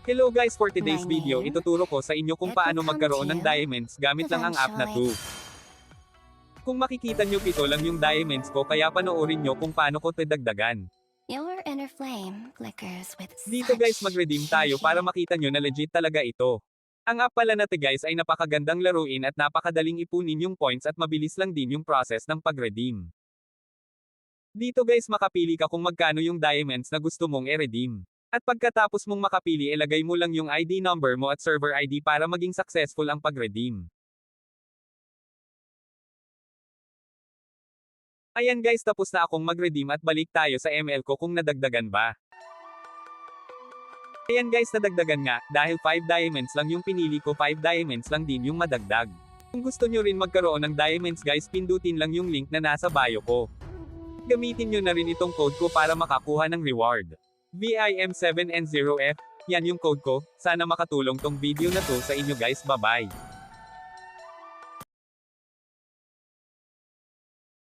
Hello guys, for today's My video name? ituturo ko sa inyo kung It paano will come magkaroon to ng you diamonds gamit lang ang app na to. Kung makikita nyo pito lang yung diamonds ko kaya panoorin nyo kung paano ko dagdagan. Your inner flame flickers with Dito guys mag-redeem tayo para makita nyo na legit talaga ito. Ang app pala na to guys ay napakagandang laruin at napakadaling ipunin yung points at mabilis lang din yung process ng pag-redeem. Dito guys makapili ka kung magkano yung diamonds na gusto mong i-redeem. At pagkatapos mong makapili ilagay mo lang yung ID number mo at server ID para maging successful ang pag-redeem. Ayan guys, tapos na akong mag-redeem at balik tayo sa ML ko kung nadagdagan ba. Ayan guys, nadagdagan nga, dahil 5 diamonds lang yung pinili ko, 5 diamonds lang din yung madagdag. Kung gusto nyo rin magkaroon ng diamonds guys, pindutin lang yung link na nasa bio ko. Gamitin nyo na rin itong code ko para makakuha ng reward. VIM7N0F, yan yung code ko, sana makatulong tong video na to sa inyo guys, bye bye.